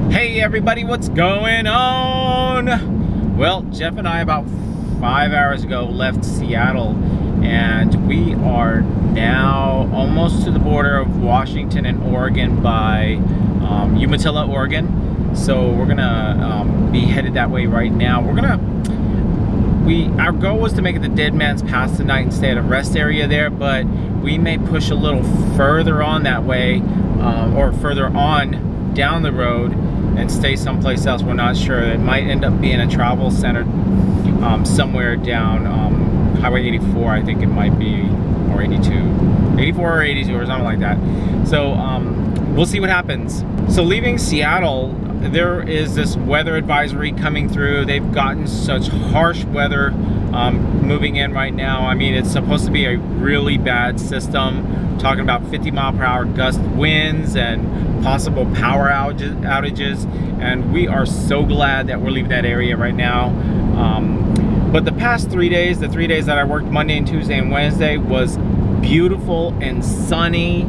Hey everybody, what's going on? Well, Jeff and I about 5 hours ago left Seattle, and we are now almost to the border of Washington and Oregon by Umatilla, Oregon. So we're gonna be headed that way right now. Our goal was to make it the Dead Man's Pass tonight and stay at a rest area there, but we may push a little further on that way, or further on down the road and stay someplace else. We're not sure. It might end up being a travel center somewhere down Highway 84, I think it might be, or 84 or 82 or something like that. So we'll see what happens. So leaving Seattle, there is this weather advisory coming through. They've gotten such harsh weather moving in right now. I mean, it's supposed to be a really bad system. Talking about 50-mile-per-hour gust winds and possible power outages, and we are so glad that we're leaving that area right now. But the past 3 days, the 3 days that I worked Monday and Tuesday and Wednesday, was beautiful and sunny,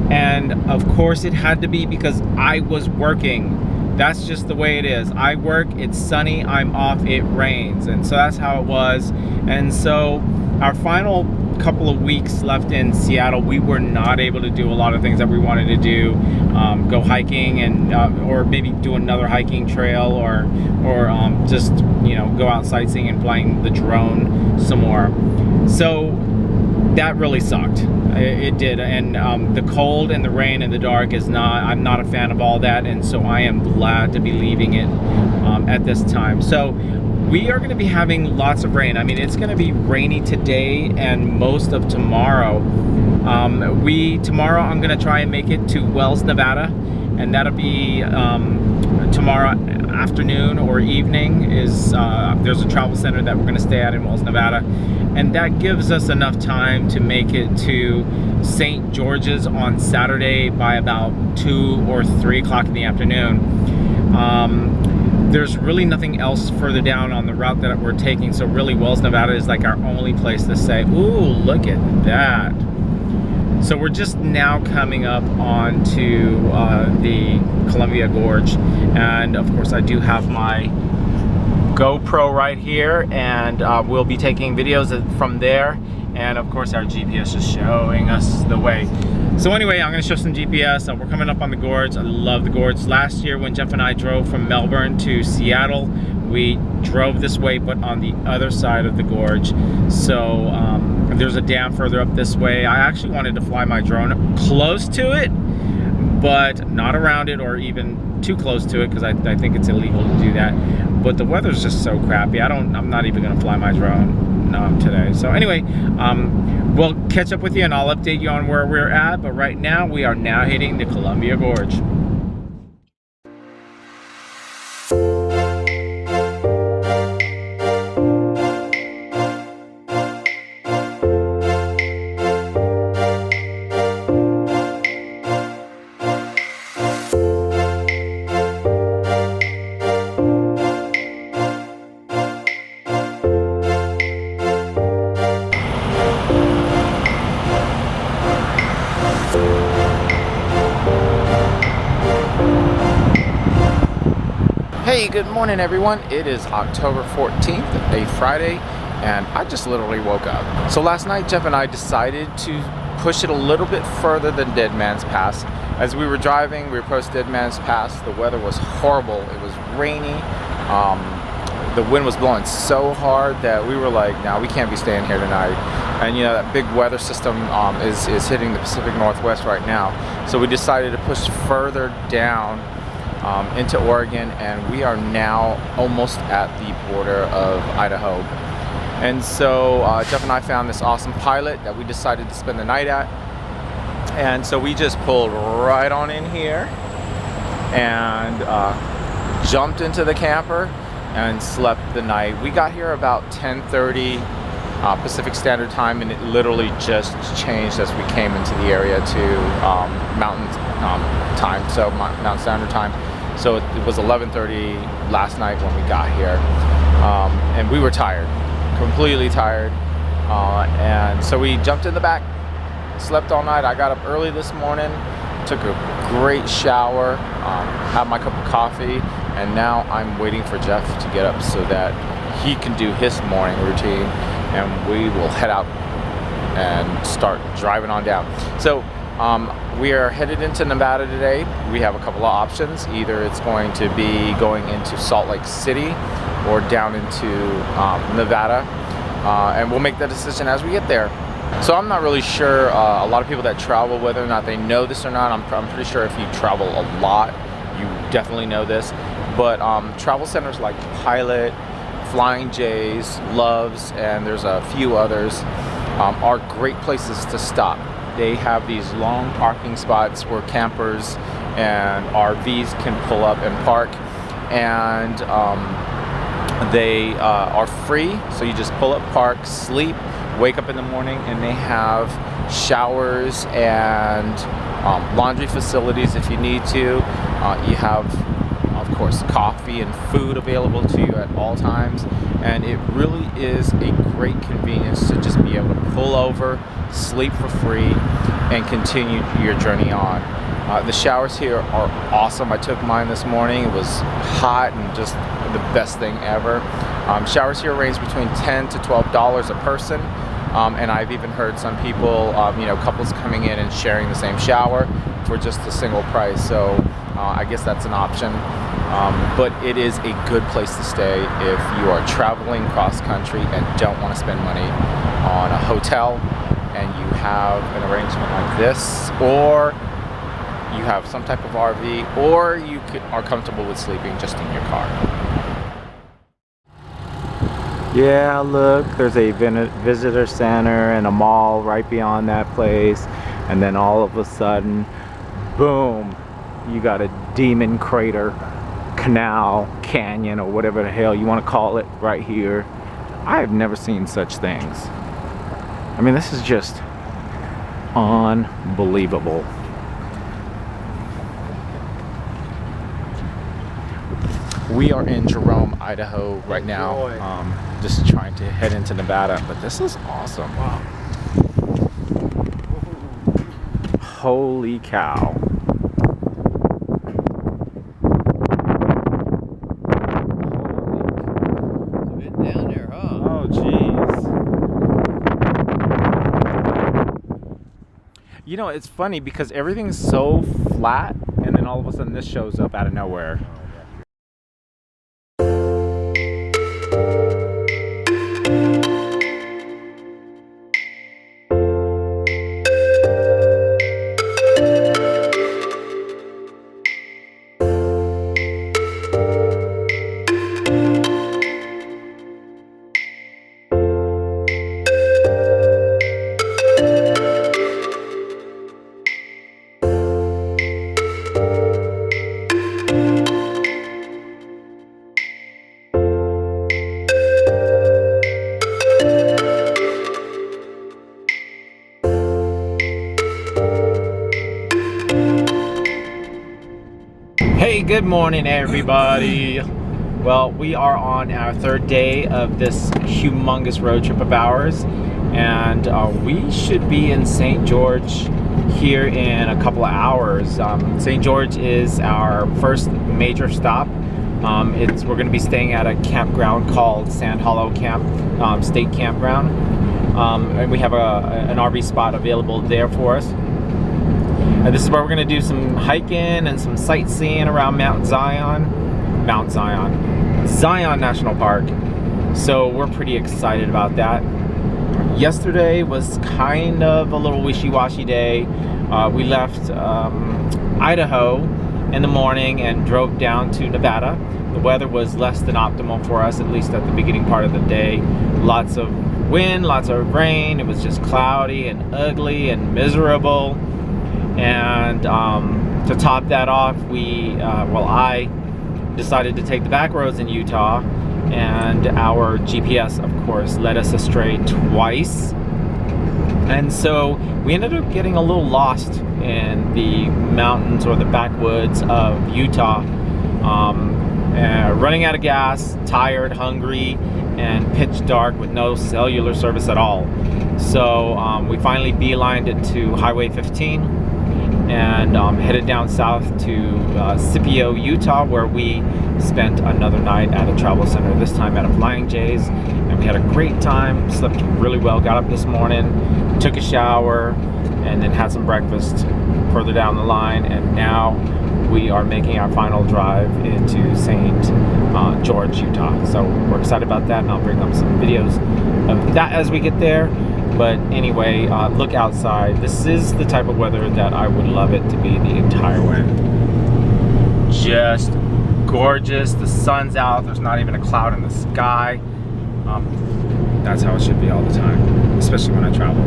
and of course it had to be because I was working. That's just the way it is. I work, it's sunny, I'm off, it rains, and so that's how it was. And so our final couple of weeks left in Seattle, we were not able to do a lot of things that we wanted to do. Go hiking, and or maybe do another hiking trail, or just, you know, go out sightseeing and flying the drone some more. So that really sucked. It did. And the cold and the rain and the dark is not, I'm not a fan of all that, and so I am glad to be leaving it at this time. So we are going to be having lots of rain. I mean, it's going to be rainy today and most of tomorrow. Tomorrow I'm going to try and make it to Wells, Nevada, and that'll be tomorrow afternoon or evening. There's a travel center that we're going to stay at in Wells, Nevada, and that gives us enough time to make it to St. George's on Saturday by about 2 or 3 o'clock in the afternoon. There's really nothing else further down on the route that we're taking, so really Wells, Nevada is like our only place to say, ooh, look at that. So we're just now coming up onto the Columbia Gorge, and of course I do have my GoPro right here, and we'll be taking videos from there, and of course our GPS is showing us the way. So anyway, I'm going to show some GPS. We're coming up on the gorge. I love the gorge. Last year when Jeff and I drove from Melbourne to Seattle, we drove this way but on the other side of the gorge. So there's a dam further up this way. I actually wanted to fly my drone close to it, but not around it or even too close to it, because I think it's illegal to do that. But the weather's just so crappy. I'm not even going to fly my drone today. So anyway, we'll catch up with you and I'll update you on where we're at. But right now, we are now hitting the Columbia Gorge. Hey, good morning everyone. It is October 14th, a Friday, and I just literally woke up. So last night Jeff and I decided to push it a little bit further than Dead Man's Pass. As we were driving, we approached Dead Man's Pass. The weather was horrible. It was rainy. The wind was blowing so hard that we were like, no, we can't be staying here tonight. And you know, that big weather system is hitting the Pacific Northwest right now. So we decided to push further down into Oregon, and we are now almost at the border of Idaho. And so Jeff and I found this awesome pilot that we decided to spend the night at, and so we just pulled right on in here and jumped into the camper and slept the night. We got here about 10:30 Pacific Standard Time, and it literally just changed as we came into the area to Mountain Time, so Mountain Standard Time. So it was 11:30 last night when we got here, and we were tired, completely tired, and so we jumped in the back, slept all night. I got up early this morning, took a great shower, had my cup of coffee, and now I'm waiting for Jeff to get up so that he can do his morning routine, and we will head out and start driving on down. So we are headed into Nevada today. We have a couple of options. Either it's going to be going into Salt Lake City or down into Nevada, and we'll make that decision as we get there. So I'm not really sure, a lot of people that travel, whether or not they know this or not. I'm pretty sure if you travel a lot, you definitely know this. But travel centers like Pilot, Flying J's, Love's, and there's a few others, are great places to stop. They have these long parking spots where campers and RVs can pull up and park, and they are free. So you just pull up, park, sleep, wake up in the morning, and they have showers and laundry facilities if you need to. You have, of course, coffee and food available to you at all times, and it really is a great convenience to just be able to pull over, sleep for free, and continue your journey on. The showers here are awesome. I took mine this morning. It was hot and just the best thing ever. Showers here range between $10 to $12 a person, and I've even heard some people, you know, couples coming in and sharing the same shower for just a single price. So I guess that's an option, but it is a good place to stay if you are traveling cross country and don't want to spend money on a hotel, and you have an arrangement like this, or you have some type of RV, or you are comfortable with sleeping just in your car. Yeah, look, there's a visitor center and a mall right beyond that place, and then all of a sudden, boom, you got a demon crater, canal, canyon, or whatever the hell you want to call it right here. I have never seen such things. I mean, this is just unbelievable. We are in Jerome, Idaho right now, just trying to head into Nevada, but this is awesome. Wow. Holy cow. It's a bit down there, huh? Oh, jeez. You know, it's funny because everything's so flat, and then all of a sudden this shows up out of nowhere. Hey, good morning everybody. Well, we are on our third day of this humongous road trip of ours, and we should be in St. George here in a couple of hours. St. George is our first major stop. We're going to be staying at a campground called Sand Hallow State Campground, and we have an RV spot available there for us. This is where we're going to do some hiking and some sightseeing around Zion National Park. So we're pretty excited about that. Yesterday was kind of a little wishy-washy day. We left Idaho in the morning and drove down to Nevada. The weather was less than optimal for us, at least at the beginning part of the day. Lots of wind, lots of rain. It was just cloudy and ugly and miserable. And to top that off, I decided to take the back roads in Utah, and our GPS, of course, led us astray twice. And so we ended up getting a little lost in the mountains or the backwoods of Utah, running out of gas, tired, hungry, and pitch dark with no cellular service at all. So we finally beelined it to Highway 15. and headed down south to Scipio, Utah, where we spent another night at a travel center, this time at a Flying J's, and we had a great time, slept really well, got up this morning, took a shower, and then had some breakfast further down the line, and now we are making our final drive into St. George, Utah. So we're excited about that, and I'll bring up some videos of that as we get there. But anyway, look outside. This is the type of weather that I would love it to be the entire way. Just gorgeous. The sun's out. There's not even a cloud in the sky. That's how it should be all the time, especially when I travel.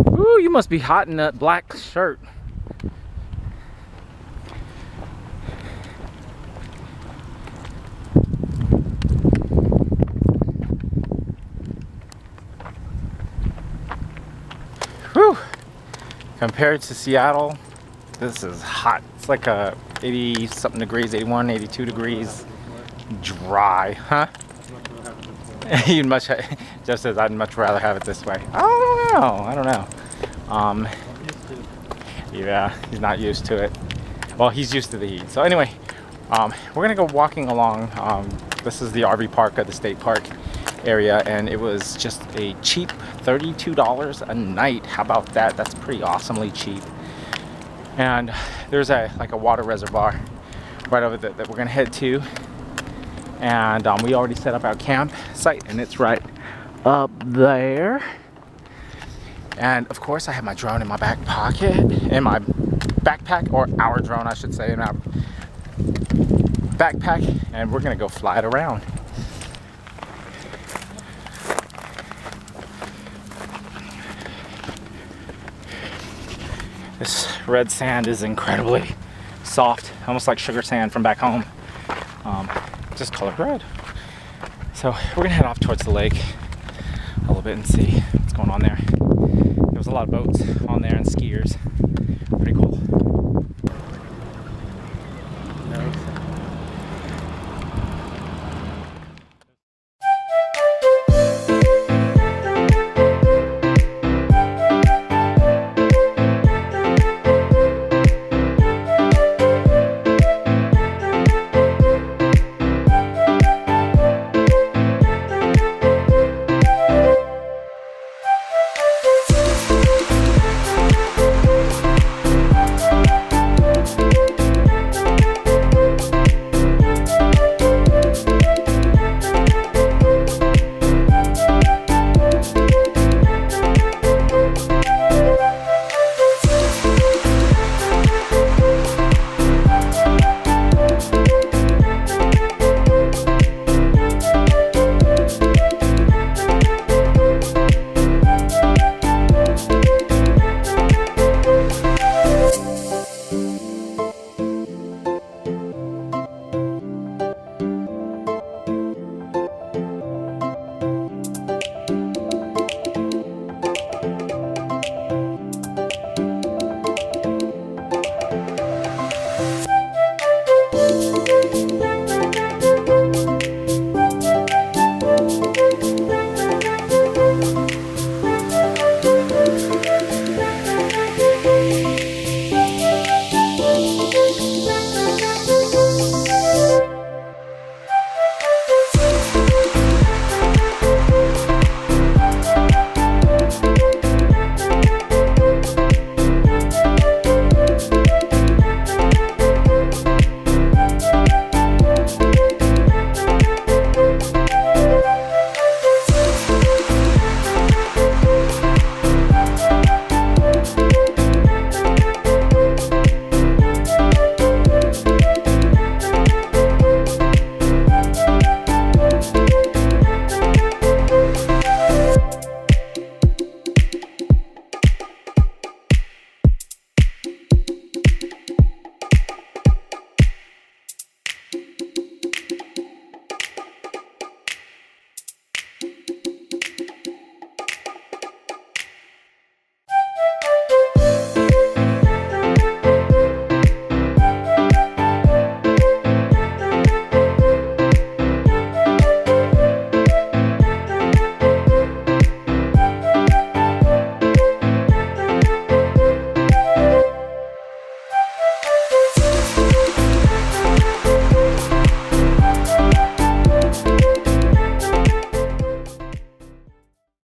Ooh, you must be hot in that black shirt. Whew. Compared to Seattle, this is hot. It's like 80 something degrees, 81, 82 degrees. Dry, huh? You'd much, Jeff says I'd much rather have it this way. I don't know. Yeah, he's not used to it. Well, he's used to the heat. So anyway, we're gonna go walking along. This is the RV park at the state park area, and it was just a cheap $32 a night. How about that? That's pretty awesomely cheap. And there's like a water reservoir right over there that we're gonna head to. And we already set up our campsite, and it's right up there. And of course I have my drone in my back pocket, in my backpack, or our drone I should say, in our backpack, and we're gonna go fly it around. This red sand is incredibly soft, almost like sugar sand from back home. Just colored red. So we're gonna head off towards the lake a little bit and see what's going on there. There was a lot of boats on there and skiers. Pretty cool.